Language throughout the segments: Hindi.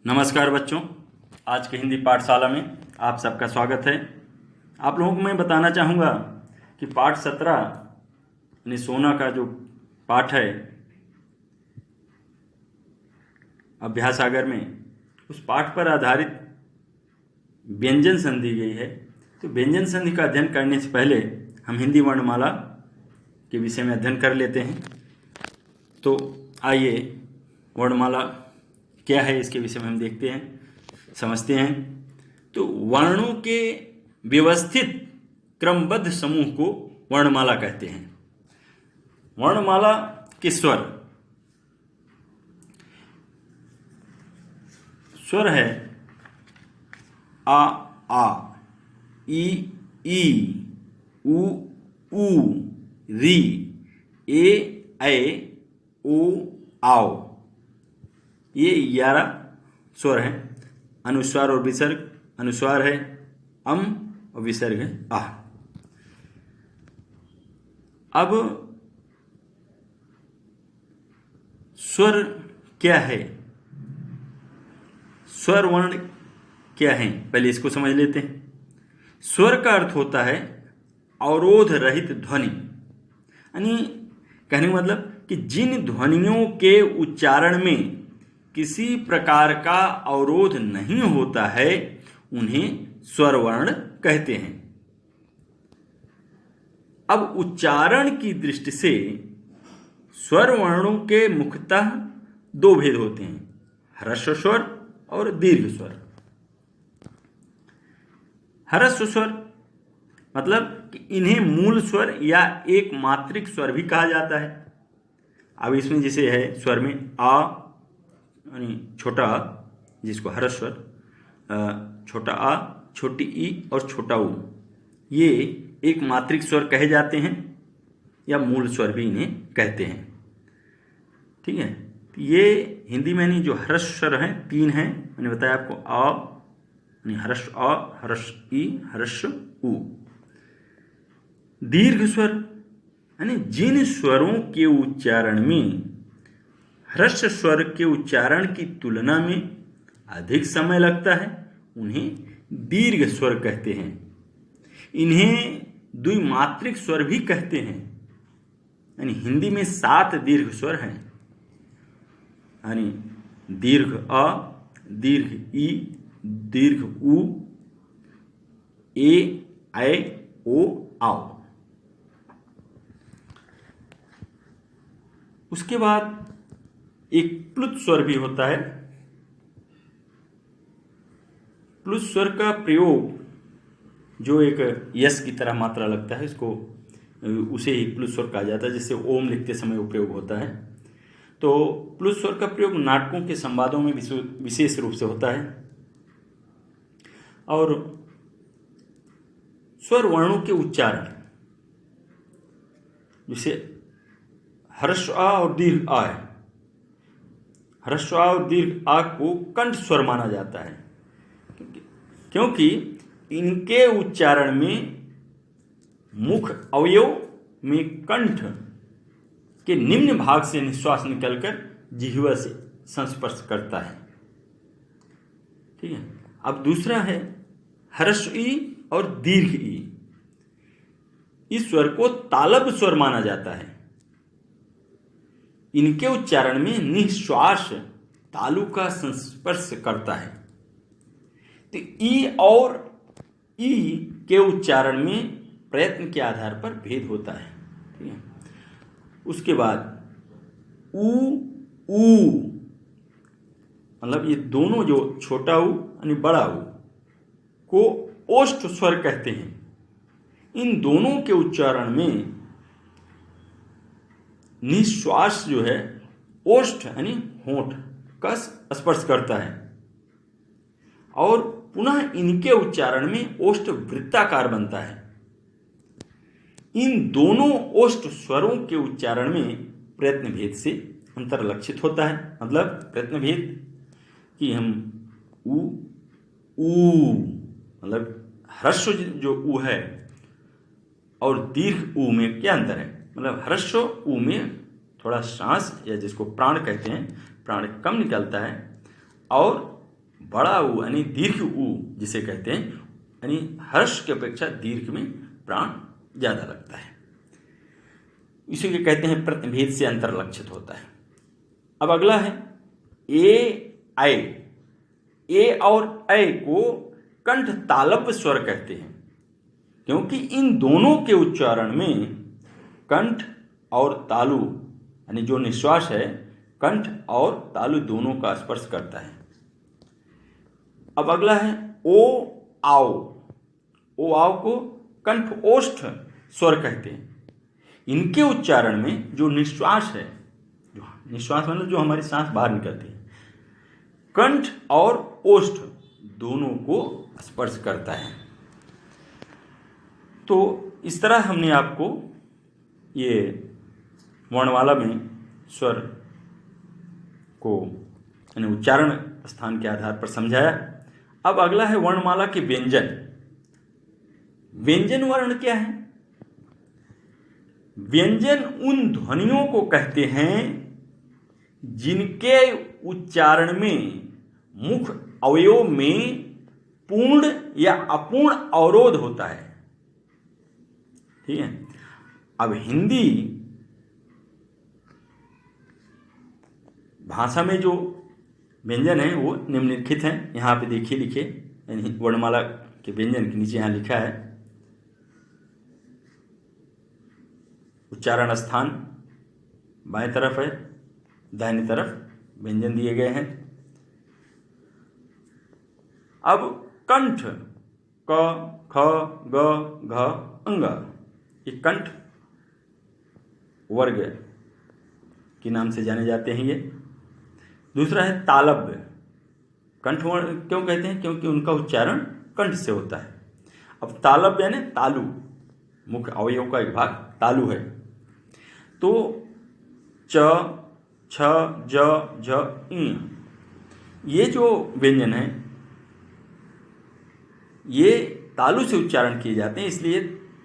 नमस्कार बच्चों, आज के हिंदी पाठशाला में आप सबका स्वागत है। आप लोगों को मैं बताना चाहूँगा कि पाठ 17 यानी सोना का जो पाठ है अभ्यास सागर में, उस पाठ पर आधारित व्यंजन संधि दी गई है। तो व्यंजन संधि का अध्ययन करने से पहले हम हिंदी वर्णमाला के विषय में अध्ययन कर लेते हैं। तो आइए वर्णमाला क्या है इसके विषय में हम देखते हैं, समझते हैं। तो वर्णों के व्यवस्थित क्रमबद्ध समूह को वर्णमाला कहते हैं। वर्णमाला के स्वर है आ, ई, उ, री, ए, ओ, आओ। ये 11 स्वर हैं। अनुस्वार और विसर्ग, अनुस्वार है अम और विसर्ग है आ। अब स्वर क्या है, स्वर वर्ण क्या है, पहले इसको समझ लेते हैं। स्वर का अर्थ होता है अवरोध रहित ध्वनि, यानी कहने का मतलब कि जिन ध्वनियों के उच्चारण में किसी प्रकार का अवरोध नहीं होता है उन्हें स्वर वर्ण कहते हैं। अब उच्चारण की दृष्टि से स्वर वर्णों के मुख्यतः 2 भेद होते हैं, ह्रस्व स्वर और दीर्घ स्वर। ह्रस्व स्वर मतलब कि इन्हें मूल स्वर या एक मात्रिक स्वर भी कहा जाता है। अब इसमें जैसे है स्वर में आ यानी छोटा आ, जिसको ह्रस्व स्वर, छोटा आ, छोटी ई और छोटा ऊ, ये एक मात्रिक स्वर कहे जाते हैं या मूल स्वर भी इन्हें कहते हैं। ठीक है, तो ये हिंदी में नहीं, जो ह्रस्व स्वर हैं 3 हैं, मैंने बताया आपको। आ यानी ह्रस्व आ, ह्रस्व ई, ह्रस्व ऊ। दीर्घ स्वर यानी जिन स्वरों के उच्चारण में ह्रस्व स्वर के उच्चारण की तुलना में अधिक समय लगता है उन्हें दीर्घ स्वर कहते हैं। इन्हें द्विमात्रिक स्वर भी कहते हैं, यानी हिंदी में 7 दीर्घ स्वर हैं, यानी दीर्घ अ, दीर्घ ई, दीर्घ उ, ए, ओ, आओ। उसके बाद एक प्लुत स्वर भी होता है। प्लुत स्वर का प्रयोग जो एक यस की तरह मात्रा लगता है, इसको उसे ही प्लुत स्वर कहा जाता है, जिससे ओम लिखते समय उपयोग होता है। तो प्लुत स्वर का प्रयोग नाटकों के संवादों में विशेष रूप से होता है। और स्वर वर्णों के उच्चारण, जैसे ह्रस्व आ और दीर्घ आ है, ह्रस्व आ और दीर्घ आ को कंठ स्वर माना जाता है, क्योंकि इनके उच्चारण में मुख अवयव में कंठ के निम्न भाग से निश्वास निकलकर जिह्वा से संस्पर्श करता है। ठीक है, अब दूसरा है ह्रस्व ई और दीर्घ ई। इस स्वर को तालब स्वर माना जाता है। इनके उच्चारण में निश्वास तालु का संस्पर्श करता है। तो ई और ई के उच्चारण में प्रयत्न के आधार पर भेद होता है। ठीक है, उसके बाद ऊ, मतलब ये दोनों जो छोटा ऊ यानी बड़ा ऊ को ओष्ठ स्वर कहते हैं। इन दोनों के उच्चारण में निश्वास जो है ओष्ठ यानी होंठ का स्पर्श करता है, और पुनः इनके उच्चारण में ओष्ठ वृत्ताकार बनता है। इन दोनों ओष्ठ स्वरों के उच्चारण में प्रयत्न भेद से अंतर लक्षित होता है। मतलब प्रयत्न भेद कि हम ऊ मतलब ह्रस्व जो ऊ है और दीर्घ ऊ में क्या अंतर है। मतलब ह्रस्व ऊ में थोड़ा सांस या जिसको प्राण कहते हैं, प्राण कम निकलता है, और बड़ा ऊ यानी दीर्घ ऊ जिसे कहते हैं, यानी हर्ष की अपेक्षा दीर्घ में प्राण ज़्यादा लगता है। इसी के कहते हैं प्रतिभेद से अंतर लक्षित होता है। अब अगला है ए आई। ए और ऐ को कंठ तालव्य स्वर कहते हैं, क्योंकि इन दोनों के उच्चारण में कंठ और तालु यानी जो निश्वास है कंठ और तालु दोनों का स्पर्श करता है। अब अगला है ओ आओ। ओ आओ को कंठ ओष्ठ स्वर कहते हैं। इनके उच्चारण में जो निश्वास है, जो निश्वास मतलब जो हमारी सांस बाहर निकलती है, कंठ और ओष्ठ दोनों को स्पर्श करता है। तो इस तरह हमने आपको ये वर्णमाला में स्वर को यानी उच्चारण स्थान के आधार पर समझाया। अब अगला है वर्णमाला के व्यंजन। व्यंजन वर्ण क्या है? व्यंजन उन ध्वनियों को कहते हैं जिनके उच्चारण में मुख अवयव में पूर्ण या अपूर्ण अवरोध होता है। ठीक है। अब हिंदी भाषा में जो व्यंजन है वो निम्नलिखित हैं। यहाँ पे देखिए लिखे, यानी वर्णमाला के व्यंजन के नीचे यहाँ लिखा है उच्चारण स्थान बाएं तरफ है, दाहिनी तरफ व्यंजन दिए गए हैं। अब कंठ क ख ग घ अंग, ये कंठ वर्ग के नाम से जाने जाते हैं ये। दूसरा है तालव्य। कंठ वर्ण क्यों कहते हैं? क्योंकि उनका उच्चारण कंठ से होता है। अब तालव्य यानी तालु, मुख्य अवयव का एक भाग तालु है। तो च छ ज झ इ, ये जो व्यंजन है ये तालु से उच्चारण किए जाते हैं, इसलिए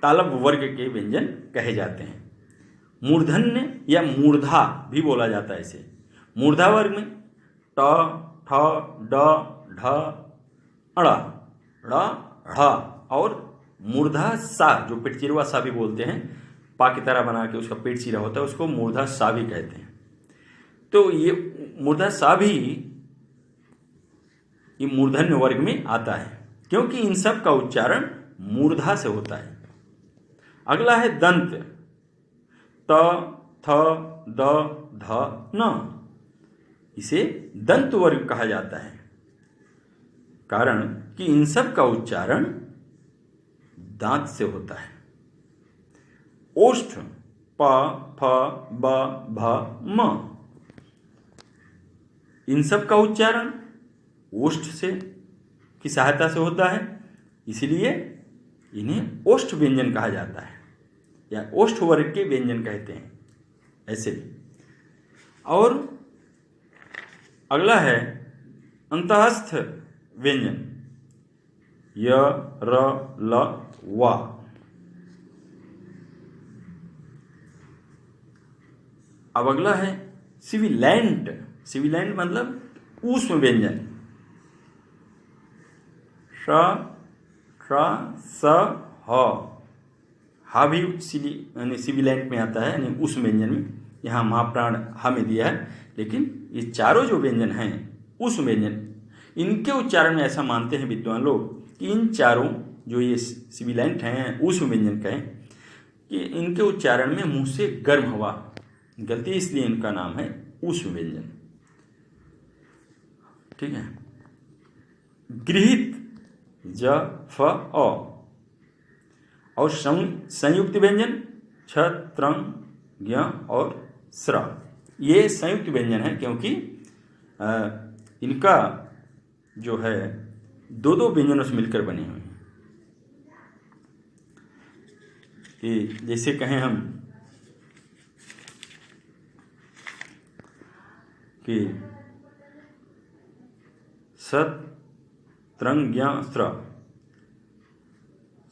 तालव्य वर्ग के व्यंजन कहे जाते हैं। मूर्धन्य या मूर्धा भी बोला जाता है इसे। मूर्धा वर्ग में ट ठ ड ढ अड़ ड़ ढ़ और मूर्धा सा, जो पेट चिरवा सा भी बोलते हैं, पा की तरह बना के उसका पेट चिरा होता है, उसको मूर्धा सा भी कहते हैं। तो ये मूर्धा सा भी ये मूर्धन्य वर्ग में आता है, क्योंकि इन सब का उच्चारण मूर्धा से होता है। अगला है दंत। त थ द ध न, इसे दंत वर्ग कहा जाता है, कारण कि इन सब का उच्चारण दांत से होता है। ओष्ठ प फ ब भ म, इन सब का उच्चारण ओष्ठ से की सहायता से होता है, इसलिए इन्हें ओष्ठ व्यंजन कहा जाता है या ओष्ठ वर्ग के व्यंजन कहते हैं ऐसे भी। और अगला है अंतःस्थ व्यंजन, य र ल व। अब अगला है सिविलेंट। सिविलेंट मतलब ऊष्म व्यंजन, श श स ह, हा भी यानी सिविलेंट में आता है, यानी ऊष्म व्यंजन में। यहाँ महाप्राण हा में दिया है, लेकिन ये चारों जो व्यंजन हैं ऊष्म व्यंजन, इनके उच्चारण में ऐसा मानते हैं विद्वान लोग कि इन चारों जो ये सिविलेंट हैं ऊष्म व्यंजन कहें कि इनके उच्चारण में मुंह से गर्म हवा निकलती है, इसलिए इनका नाम है ऊष्म व्यंजन। ठीक है। गृहीत ज फ अ और संयुक्त व्यंजन छ त्रंग ज्ञ और स्र, ये संयुक्त व्यंजन है क्योंकि इनका जो है दो दो व्यंजनों से मिलकर बने हुए हैं। कि जैसे कहें हम कि सत त्रंग ज्ञ स्र,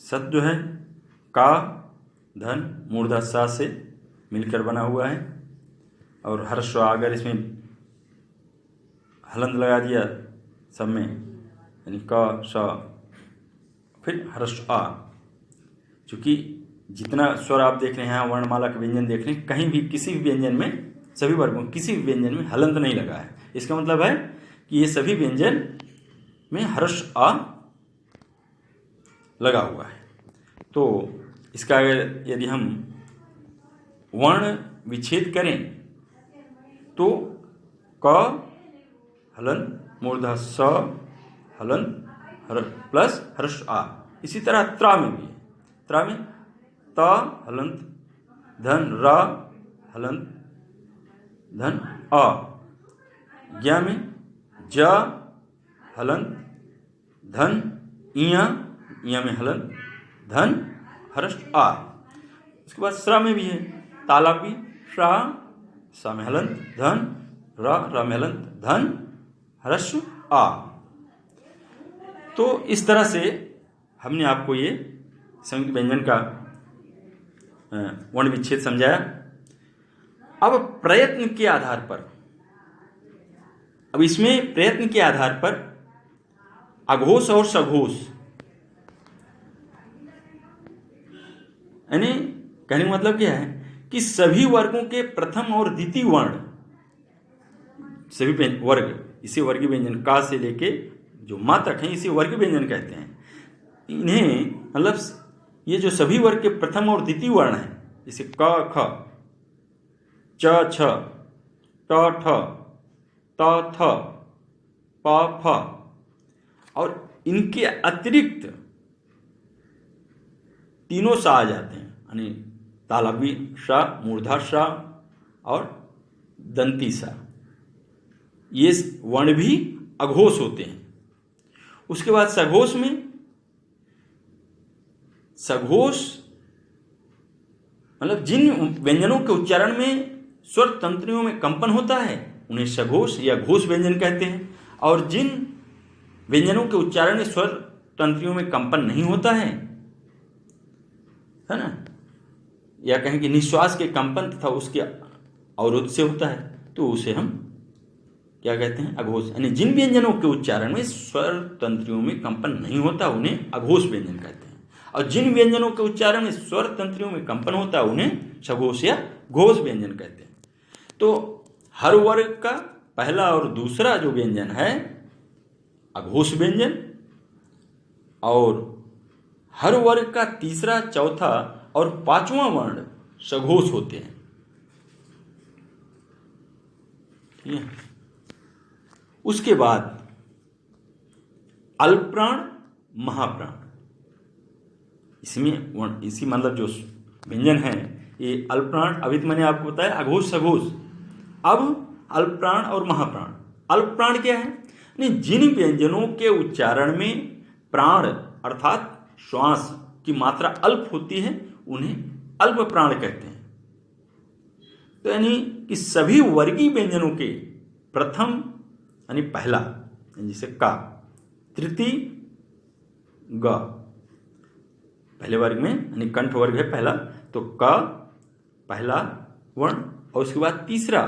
सत जो है का धन मूर्धा सा से मिलकर बना हुआ है, और हर्ष अगर इसमें हलंत लगा दिया सब में, यानी क श फिर ह्रस्व आ। चूँकि जितना स्वर आप देख रहे हैं, वर्णमाला के व्यंजन देख रहे हैं, कहीं भी किसी भी व्यंजन में, सभी वर्गों किसी भी व्यंजन में हलंत नहीं लगा है। इसका मतलब है कि ये सभी व्यंजन में ह्रस्व आ लगा हुआ है। तो इसका अगर यदि हम वर्ण विच्छेद करें तो क हलंत मूर्धा स हलंत प्लस ह्रस्व आ। इसी तरह त्रा में भी है। त्रा में त हलंत धन र हलंत धन अ। ज्ञा में ज हलंत धन इया, इया में हलंत धन ह्रस्व आ। उसके बाद स्रा में भी है, ताला भी श्रा, सा में हलंत धन र में हलंत धन ह्रस्व आ। तो इस तरह से हमने आपको ये संयुक्त व्यंजन का वर्ण विच्छेद समझाया। अब प्रयत्न के आधार पर, अब इसमें प्रयत्न के आधार पर अघोष और सघोष, यानी कहने का मतलब क्या है कि सभी वर्गों के प्रथम और द्वितीय वर्ण, सभी वर्ग, इसे वर्गीय व्यंजन का से लेके जो माँ तक हैं इसे वर्गीय व्यंजन कहते हैं। इन्हें मतलब ये जो सभी वर्ग के प्रथम और द्वितीय वर्ण हैं, जैसे क ख च छ ट ठ त थ प फ, और इनके अतिरिक्त तीनों सा आ जाते हैं, यानी तालव्य सा, मूर्धा सा और दंती सा। ये वर्ण भी अघोष होते हैं। उसके बाद सघोष में, सघोष मतलब जिन व्यंजनों के उच्चारण में स्वर तंत्रियों में कंपन होता है उन्हें सघोष या घोष व्यंजन कहते हैं, और जिन व्यंजनों के उच्चारण में स्वर तंत्रियों में कंपन नहीं होता है ना, या कहें कि निश्वास के कंपन तथा उसके अवरोध से होता है, तो उसे हम क्या कहते हैं, अघोष। यानी जिन व्यंजनों के उच्चारण में स्वर तंत्रियों में कंपन नहीं होता उन्हें अघोष व्यंजन कहते हैं, और जिन व्यंजनों के उच्चारण में स्वर तंत्रियों में कंपन होता है उन्हें सघोष या घोष व्यंजन कहते हैं। तो हर वर्ग का पहला और दूसरा जो व्यंजन है अघोष व्यंजन, और हर वर्ग का तीसरा, चौथा और पांचवा वर्ण सघोष होते हैं। ठीक है। उसके बाद अल्पप्राण, महाप्राण, इसमें इसी मतलब जो व्यंजन है ये अल्पप्राण, अभी तो मैंने आपको बताया अघोष सघोष। अब अल्पप्राण और महाप्राण। अल्पप्राण क्या है, नहीं जिन व्यंजनों के उच्चारण में प्राण अर्थात श्वास की मात्रा अल्प होती है उन्हें अल्प प्राण कहते हैं। तो यानी कि सभी वर्गीय व्यंजनों के प्रथम यानी पहला, जैसे का, तृतीय ग, पहले वर्ग में यानी कंठ वर्ग है पहला, तो क पहला वर्ण, और उसके बाद तीसरा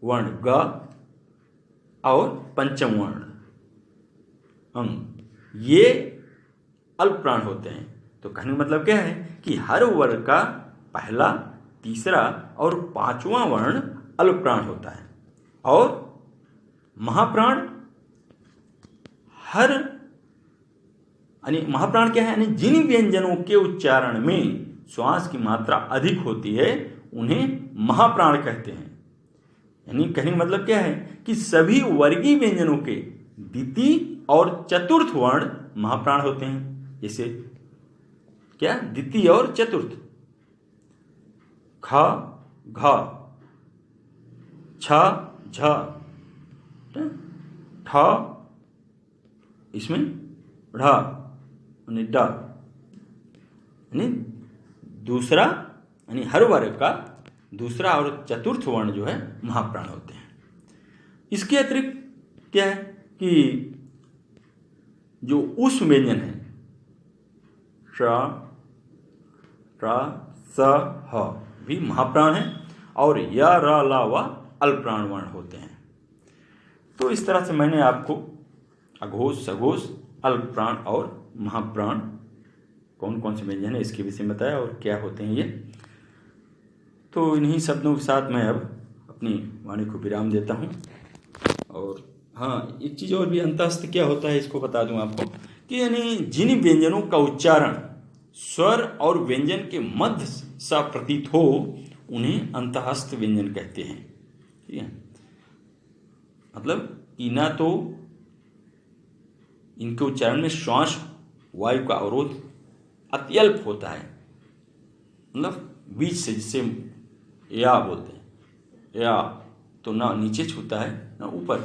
वर्ण ग और पंचम वर्ण अंग, ये अल्प प्राण होते हैं। तो कहने का मतलब क्या है कि हर वर्ग का पहला, तीसरा और पांचवा वर्ण अल्प प्राण होता है, और महाप्राण हर, यानी महाप्राण क्या है, यानी जिन व्यंजनों के उच्चारण में श्वास की मात्रा अधिक होती है उन्हें महाप्राण कहते हैं। यानी कहने का मतलब क्या है कि सभी वर्गीय व्यंजनों के द्वितीय और चतुर्थ वर्ण महाप्राण होते हैं। जैसे क्या, द्वितीय और चतुर्थ, ख घ छ झ ठ, इसमें ढ यानी ड, यानी दूसरा, यानी हर वर्ग का दूसरा और चतुर्थ वर्ण जो है महाप्राण होते हैं। इसके अतिरिक्त क्या है कि जो ऊष्म व्यंजन है श, ट, स, ह भी महाप्राण है, और य, र, ला, व अल्पप्राण वर्ण होते हैं। तो इस तरह से मैंने आपको अघोष, सघोष, अल्प प्राण और महाप्राण कौन कौन से व्यंजन है इसके विषय में बताया और क्या होते हैं ये। तो इन्हीं शब्दों के साथ मैं अब अपनी वाणी को विराम देता हूँ। और हाँ, एक चीज़ और भी, अंतःस्थ क्या होता है इसको बता दूं आपको कि यानी जिन व्यंजनों का उच्चारण स्वर और व्यंजन के मध्य सा प्रतीत हो उन्हें अंतःस्थ व्यंजन कहते हैं। ठीक है, मतलब कि ना तो इनके उच्चारण में श्वास वायु का अवरोध अत्यल्प होता है, मतलब बीच से, जिसे या बोलते हैं, या तो ना नीचे छूता है ना ऊपर,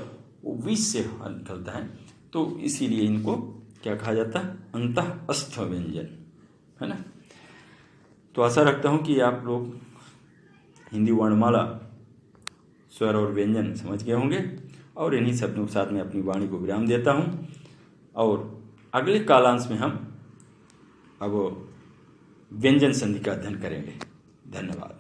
वो बीच से निकलता है, तो इसीलिए इनको क्या कहा जाता है, अंतःस्थ व्यंजन, है ना। तो आशा रखता हूँ कि आप लोग हिंदी वर्णमाला स्वर और व्यंजन समझ गए होंगे। और इन्हीं शब्दों के साथ मैं अपनी वाणी को विराम देता हूँ और अगले कालांश में हम अब व्यंजन संधि का अध्ययन करेंगे। धन्यवाद।